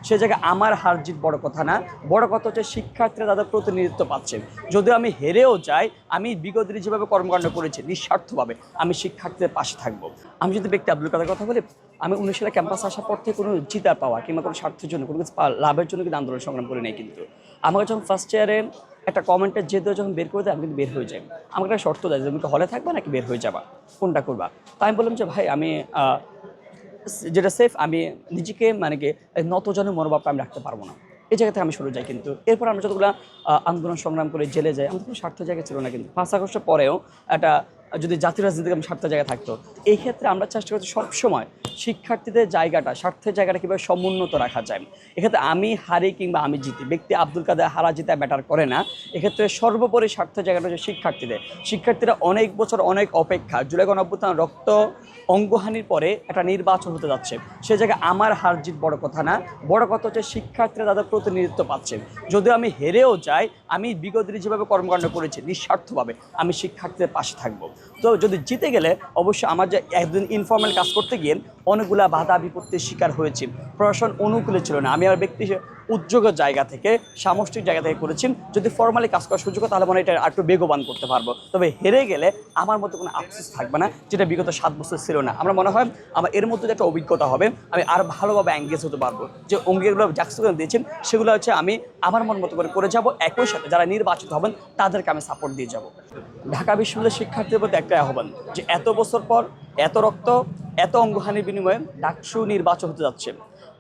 সে জায়গায় আমার হার জিত বড় কথা না, বড় কথা হচ্ছে শিক্ষার্থীরা তাদের প্রতিনিধিত্ব পাচ্ছে। যদিও আমি হেরেও যাই, আমি বিগত দিনে যেভাবে কর্মকাণ্ড করেছি নিঃস্বার্থভাবে আমি শিক্ষার্থীদের পাশে থাকবো। আমি যদি ব্যক্তি আব্দুল কাদের কথা বলি, আমি 19 সালে ক্যাম্পাসে আসার পর থেকে কোনো জিতার পাওয়া কিংবা কোনো স্বার্থের জন্য কোনো কিছু লাভের জন্য কিন্তু আন্দোলন সংগ্রাম করে নেই। কিন্তু আমাকে যখন ফার্স্ট ইয়ারে একটা কমেন্টের জেদ যখন বের করে দেয়, আমি কিন্তু বের হয়ে যাই। আমাকে একটা শর্ত দেয় যে তুমি হলে থাকবা নাকি বের হয়ে যাবা, কোনটা করবা। তাই আমি বললাম যে ভাই আমি যেটা সেফ, আমি নিজেকে মানে কি নতজনের মনোভাবটা আমি রাখতে পারবো না, এই জায়গা থেকে আমি সরে যাই। কিন্তু এরপর আমরা যতগুলো আন্দোলন সংগ্রাম করে জেলে যাই, আমাদের কোনো স্বার্থ জায়গা ছিল না। কিন্তু 5 আগস্টের পরেও একটা যদি জাতীয় রাজনীতিকে আমি স্বার্থ জায়গা থাকতো, এই ক্ষেত্রে আমরা চেষ্টা করছি সবসময় শিক্ষার্থীদের জায়গাটা, স্বার্থের জায়গাটা কীভাবে সমুন্নত রাখা যায়। এক্ষেত্রে আমি হারি কিংবা আমি জিতি, ব্যক্তি আব্দুল কাদের হারা জিতা ম্যাটার করে না। এক্ষেত্রে সর্বোপরি স্বার্থের জায়গাটা হচ্ছে শিক্ষার্থীরা অনেক বছর অনেক অপেক্ষা, জুলাই গণঅভ্যুত্থান রক্ত অঙ্গহানির পরে একটা নির্বাচন হতে যাচ্ছে। সে জায়গায় আমার হার জিত বড় কথা না, বড় কথা হচ্ছে শিক্ষার্থীরা তাদের প্রতিনিধিত্ব পাচ্ছে। যদিও আমি হেরেও যাই, আমি বিগত দিনে যেভাবে কর্মকাণ্ড করেছি নিঃস্বার্থভাবে আমি শিক্ষার্থীদের পাশে থাকবো। তো যদি জিতে গেলে অবশ্যই আমার যে একদিন ইনফর্মাল কাজ করতে গিয়ে অনেকগুলা বাধা বিপত্তির শিকার হয়েছি, প্রশাসন অনুকূলে ছিল না। আমি আমার ব্যক্তি উদ্যোগের জায়গা থেকে, সামষ্টিক জায়গা থেকে করেছি। যদি ফর্মালি কাজ করার সুযোগ হয় তাহলে মনে এটা আর একটু বেগবান করতে পারবো। তবে হেরে গেলে আমার মধ্যে কোনো আফসোস থাকবে না, যেটা বিগত 7 বছর ছিল না। আমার মনে হয় আমার এর মধ্যে একটা অভিজ্ঞতা হবে, আমি আরও ভালোভাবে এঙ্গেজ হতে পারবো। যে অঙ্গীকারগুলো জাকসুগান দিয়েছেন সেগুলো হচ্ছে আমি আমার মন মতো করে যাব। একই সাথে যারা নির্বাচিত হবেন তাদেরকে আমি সাপোর্ট দিয়ে যাব। ঢাকা বিশ্ববিদ্যালয়ের শিক্ষার্থীদের প্রতি একটা আহ্বান, যে এত বছর পর এত রক্ত এত অঙ্গহানির বিনিময়ে ডাকসু নির্বাচন হতে যাচ্ছে,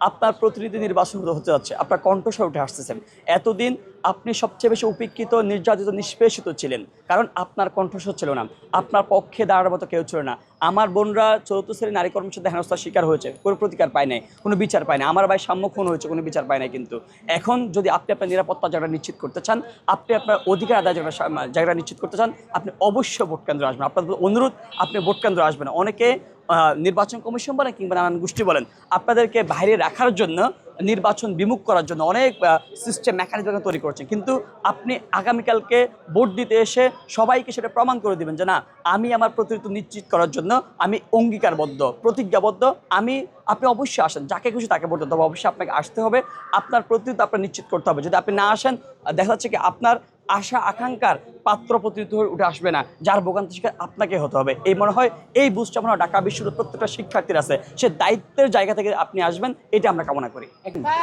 আপনার প্রতিনিধি নির্বাচন হতে যাচ্ছে, আপনার কণ্ঠস্বর উঠে আসতেছেন। এতদিন আপনি সবচেয়ে বেশি উপেক্ষিত, নির্যাতিত, নিষ্পেষিত ছিলেন, কারণ আপনার কণ্ঠস্বর ছিল না, আপনার পক্ষে দাঁড়ার মতো কেউ ছিল না। আমার বোনরা 4th শ্রেণীর নারী কর্মচারী হেনস্থার শিকার হয়েছে, কোনো প্রতিকার পায় নাই, কোনো বিচার পায় না। আমার ভাই সম্মুখীন হয়েছে, কোনো বিচার পায় নাই। কিন্তু এখন যদি আপনি আপনার নিরাপত্তা জায়গাটা নিশ্চিত করতে চান, আপনি আপনার অধিকার আদায় জায়গাটা নিশ্চিত করতে চান, আপনি অবশ্যই ভোট কেন্দ্রে আসবেন। আপনাদের অনুরোধ, আপনি ভোট কেন্দ্রে আসবেন। অনেকে নির্বাচন কমিশন বলেন কিংবা নানান গোষ্ঠী বলেন, আপনাদেরকে বাইরে রাখার জন্য, নির্বাচন বিমুখ করার জন্য অনেক সিস্টেম মেকানিজম তৈরি করছেন। কিন্তু আপনি আগামীকালকে ভোট দিতে এসে সবাইকে সেটা প্রমাণ করে দিবেন যে না, আমি আমার প্রতিনিধিত্ব নিশ্চিত করার জন্য আমি অঙ্গীকারবদ্ধ, প্রতিজ্ঞাবদ্ধ। আপনি অবশ্যই আসেন, যাকে খুশি তাকে ভোট দিতে হবে, অবশ্যই আপনাকে আসতে হবে, আপনার প্রতিনিধিত্ব আপনার নিশ্চিত করতে হবে। যদি আপনি না আসেন, দেখা যাচ্ছে কি আপনার আশা আকাঙ্ক্ষার পাত্র প্রতিনিধিত্ব হয়ে উঠে আসবে না, যার ভোগান্তি শিকার আপনাকে হতে হবে। এই মনে হয় এই বুঝটা মনে হয় ঢাকা বিশ্ববিদ্যালয়ের প্রত্যেকটা শিক্ষার্থীর আছে, সে দায়িত্বের জায়গা থেকে আপনি আসবেন, এটা আমরা কামনা করি।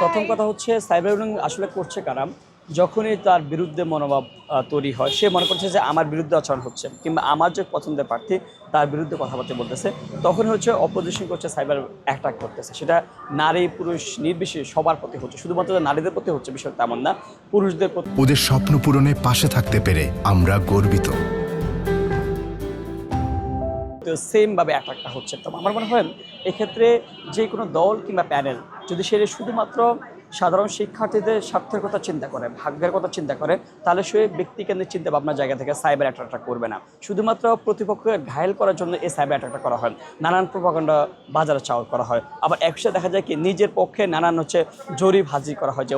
প্রথম কথা হচ্ছে সাইবার বুলিং আসলে করছে কারা, যখনই তার বিরুদ্ধে মনোভাব তৈরি হয়, সে মনে করছে যে আমার বিরুদ্ধে আচরণ হচ্ছে কিংবা আমার যে পছন্দের প্রার্থী তার বিরুদ্ধে কথাবার্তা বলতেছে, তখন হচ্ছে অপোজিশন করছে, সাইবার অ্যাটাক করতেছে। সেটা নারী পুরুষ নির্বিশেষে সবার প্রতি হচ্ছে, শুধুমাত্র নারীদের প্রতি হচ্ছে বিষয়টা তেমন না, পুরুষদের প্রতি। ওদের স্বপ্ন পূরণে পাশে থাকতে পেরে আমরা গর্বিত। সেমভাবে অ্যাটাকটা হচ্ছে। তো আমার মনে হয় এক্ষেত্রে যে কোনো দল কিংবা প্যানেল যদি সে শুধুমাত্র সাধারণ শিক্ষার্থীদের স্বার্থের কথা চিন্তা করে, ভাগ্যের কথা চিন্তা করে, তাহলে সে ব্যক্তিকেন্দ্রিক চিন্তা ভাবনার জায়গা থেকে সাইবার অ্যাটাকটা করবে না। শুধুমাত্র প্রতিপক্ষকে ঘায়েল করার জন্য এই সাইবার অ্যাটাকটা করা হয়, নানান প্রোপাগান্ডা বাজারে চাওয়া করা হয়। আবার একসাথে দেখা যায় কি নিজের পক্ষে নানান হচ্ছে জরিপ হাজির করা হয়, যে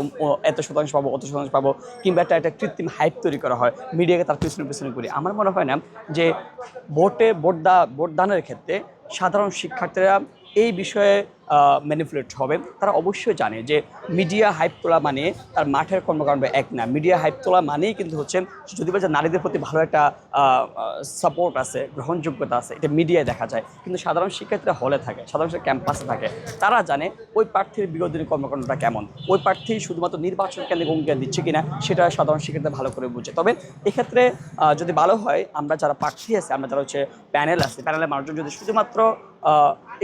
এত শতাংশ পাবো, অত শতাংশ পাবো, কিংবা একটা কৃত্রিম হাইপ তৈরি করা হয়, মিডিয়াকে তার পিছনে করি। আমার মনে হয় না যে ভোটদানের ক্ষেত্রে সাধারণ শিক্ষার্থীরা এই বিষয়ে ম্যানিপুলেট হবে। তারা অবশ্যই জানে যে মিডিয়া হাইপ তোলা মানে তার মাঠের কর্মকাণ্ড এক না। মিডিয়া হাইপ তোলা মানেই কিন্তু হচ্ছে, যদি বলছে নারীদের প্রতি ভালো একটা সাপোর্ট আছে, গ্রহণযোগ্যতা আছে, এটা মিডিয়ায় দেখা যায়। কিন্তু সাধারণ শিক্ষার্থীরা হলে থাকে, সাধারণ ক্যাম্পাসে থাকে, তারা জানে ওই প্রার্থীর বিগত দিনের কর্মকাণ্ডটা কেমন, ওই প্রার্থী শুধুমাত্র নির্বাচন কেন্দ্রে অঙ্গীকার দিচ্ছে কিনা সেটা সাধারণ শিক্ষার্থীরা ভালো করে বুঝে। তবে এক্ষেত্রে যদি ভালো হয়, আমরা যারা প্রার্থী আছে, আমরা যারা হচ্ছে প্যানেল আছে, প্যানেলের মানুষজন যদি শুধুমাত্র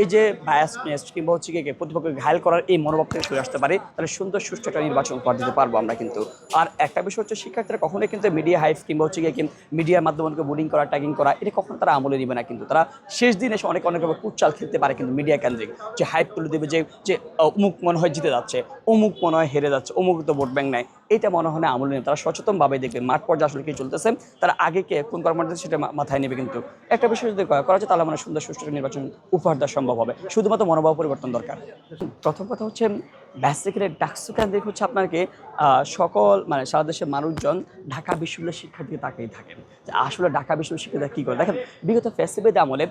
এই যে বায়াসনেস কিংবা হচ্ছে গিয়ে প্রতিপক্ষকে ঘায়েল করার এই মনোভাব থেকে সরে আসতে পারি, তাহলে সুন্দর সুষ্ঠু একটা নির্বাচন উপহার দিতে পারবো আমরা। কিন্তু আর একটা বিষয় হচ্ছে, শিক্ষার্থীরা কখনোই কিন্তু মিডিয়া হাইপ কিংবা হচ্ছে গিয়ে মিডিয়ার মাধ্যমে অনেকে বোলিং করা, ট্যাগিং করা, এটা কখনো তারা আমলে নেবে না। কিন্তু তারা শেষ দিন এসে অনেকভাবে কুচ্চাল খেলতে পারে, কিন্তু মিডিয়া কেন্দ্রিক যে হাইপ তুলে দেবে, যে অমুক মনে হয় জিতে যাচ্ছে, অমুক মনে হয় হেরে যাচ্ছে, অমুক তো ভোট ব্যাংক নাই, এটা মনে হয় না আমল নেই। তারা সচেতনভাবে দেখবে মাঠ পর্যায়ে আসলে কি চলতেছে, তারা আগে কে কোন কর্মকর্তা সেটা মাথায় নেবে। কিন্তু একটা বিষয় যদি করা যায় তাহলে মানে সুন্দর সুষ্ঠু নির্বাচন উপহার দেওয়া সম্ভব হবে। শুধুমাত্র মনোভাব পরিবর্তন দরকার। প্রথম কথা হচ্ছে বেসিক্যালি ডাকসু কেন্দ্রিক হচ্ছে আপনাকে সকল মানে সারা দেশের মানুষজন ঢাকা বিশ্ববিদ্যালয়ের শিক্ষার্থীকে তাকিয়ে থাকেন যে আসলে ঢাকা বিশ্ববিদ্যালয়ের শিক্ষার্থীরা কী করে। দেখেন বিগত ফ্যাসিবাদী আমলে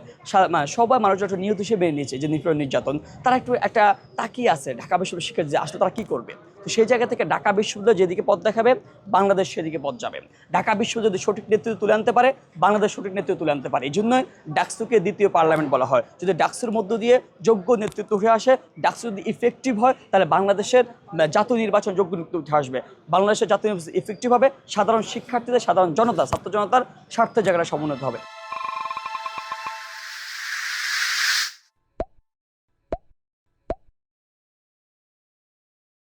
সবাই মানুষজন একটা নিয়ত হিসেবে মেনে নিয়েছে যে নিপীড়ন নির্যাতন, তারা একটু একটা তাকিয়ে আছে ঢাকা বিশ্ববিদ্যালয়ের শিক্ষার্থী আসলে তারা কী করবে। তো সেই জায়গা থেকে ঢাকা বিশ্ববিদ্যালয় যেদিকে পথ দেখাবে বাংলাদেশ সেদিকে পথ যাবে। ঢাকা বিশ্ববিদ্যালয় যদি সঠিক নেতৃত্ব তুলে আনতে পারে বাংলাদেশ সঠিক নেতৃত্ব তুলে আনতে পারে। এই জন্যই ডাকসুকে দ্বিতীয় পার্লামেন্ট বলা হয়। যদি ডাকসুর মধ্য দিয়ে যোগ্য নেতৃত্ব উঠে আসে, ডাকসু যদি ইফেক্টিভ হয় তাহলে বাংলাদেশের জাতীয় নির্বাচন যোগ্য নেতৃত্ব উঠে আসবে। বাংলাদেশের জাতীয় নির্বাচন ইফেক্টিভ হবে, সাধারণ শিক্ষার্থীদের সাধারণ জনতা ছাত্র জনতার স্বার্থের জায়গাটা সমুন্নত হবে।